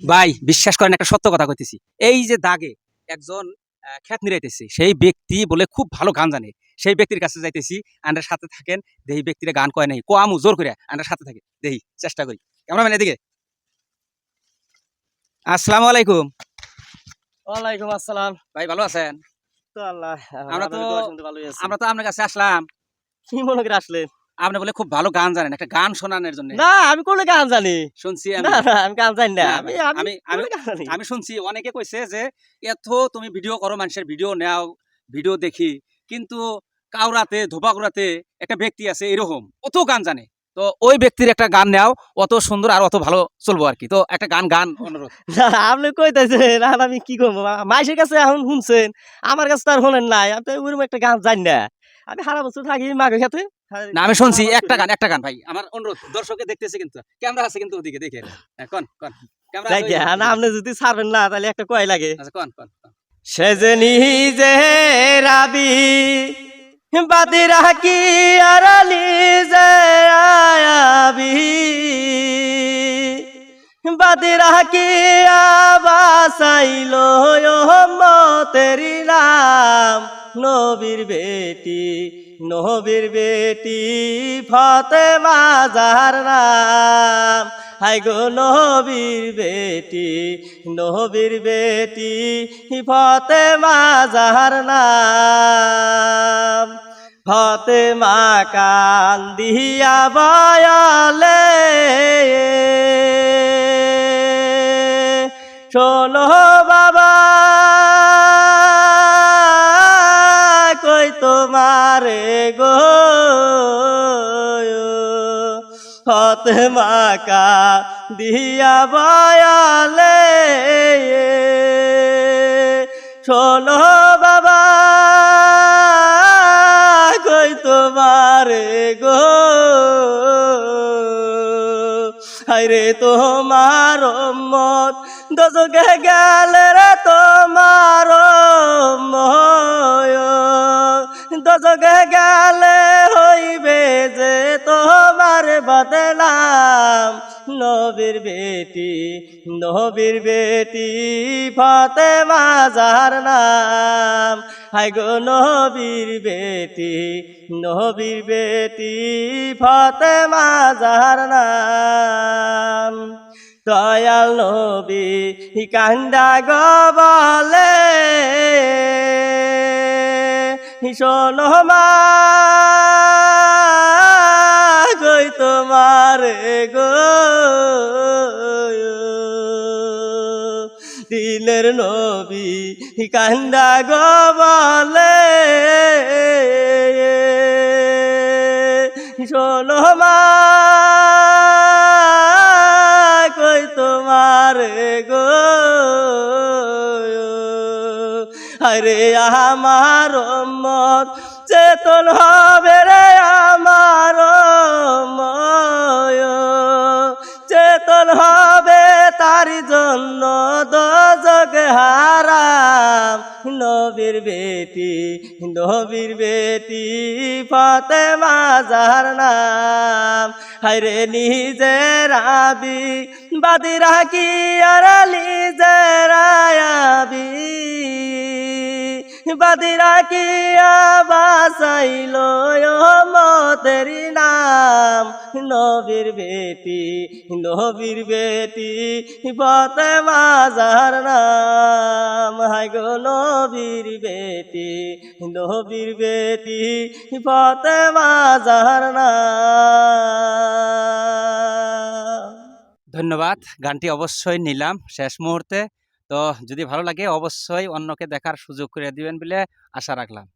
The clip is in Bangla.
ভাই বিশ্বাস করেন একটা সত্য কথা কইতেছি। এই যে দাগে একজন খেত নিড়াইতেছে, সেই ব্যক্তি বলে খুব ভালো গান জানে। সেই ব্যক্তির কাছে যাইতেছি, আন্ডার সাথে থাকেন। দেহি ব্যক্তিরা গান কয় নাই। কোয়ামু জোর করে আন্ডার সাথে থাকে। দেহি চেষ্টা করি। ক্যামেরাম্যান এদিকে। আসসালামু আলাইকুম। ওয়ালাইকুম আসসালাম। ভাই ভালো আছেন? তো আল্লাহ আমরা তো আপনাদের দোয়া শুনতে ভালোই আছি। আমরা তো আপনার কাছে আসলাম। কি মনে করে আসলেন? আপনি বলে খুব ভালো গান জানেন। একটা গান শোনানোর জন্য। না আমি কোন গান জানি? শুনছি না, আমি। না আমি গান জানি না। না আমি ভাই, আমি আমি কোন আমি গান জানি? আমি শুনছি অনেকে কইছে যে এত তুমি ভিডিও করো, মানুষের ভিডিও নাও, ভিডিও দেখি, কিন্তু কাউরাতে ধোপাগুড়াতে একটা ব্যক্তি আছে এরকম অত গান জানে। তো ওই ব্যক্তির একটা গান নেও, অত সুন্দর আর অত ভালো চলবো আর কি। তো একটা গান গান অনুরোধ। না আপনি কইতাছেন আর আমি কি করবো? মাইশের কাছে এখন শুনছেন, আমার কাছে তো আর শোনেন নাই। আমি তো ওরকম একটা গান জানি না। আমি সারা বছর থাকি মাঘে খেতে। না আমি শুনছি একটা গান ভাই, আমার অনুরোধ, দর্শকে দেখতেছে কিন্তু, ক্যামেরা আছে কিন্তু ওদিকে দেখে। হ্যাঁ, কোন কোন ক্যামেরা আছে যাই ওইদিকে, না ওইদিকে। আপনি যদি ছাড়বেন না তাহলে একটা কয় লাগে। আচ্ছা কোন কোন কোন। সে যে নিজে রাবি বাদি রাখি আড়ালি যে আয়াবি বাদি রাখি আবাসাইল মতেরি নাম নবীর বেটি ফতেমা যার নাম হাই গো নবীর বেটি ফতেমা যার নাম ফতেমা কান্দিয়া বয়ালে শোনো বাবা কই তোমারে গো ফতেমা কান্দিয়া বয়ালে শোনো বাবা কই তোমারে গো হায়রে তোমার মত দশকে গেলে রে তোমার দশকে গেলে হইবে যে তোমার বদনাম নবীর বেটি ফতেমা যার নাম হাই গো নবীর বেটি ফতেমা যার নাম দয়াল নবী কান্দা গো বলে শোনো মা কই তোমার গো দিলের নবী কান্দা গো বলে শোনো মা কই তোমার গো আরে আমার মত চেতন হবে রে আমার চেতন হবে তার জন্য দোজখ হারাম নবীর বেটি ফতেমা যার নাম হায়রে নিজের আবি বাদি রাখি আড়ালি যে রায়াবি বাদি রাখি বাসাইল মতেরি নাম নবীর বেটি ফতেমা যার নাম হাই গো নবীর বেটি ফতেমা যার নাম। ধন্যবাদ। গানটি অবশ্যই নিলাম শেষ মুহূর্তে। তো যদি ভালো লাগে অবশ্যই অন্যকে দেখার সুযোগ করে দিবেন বলে আশা রাখলাম।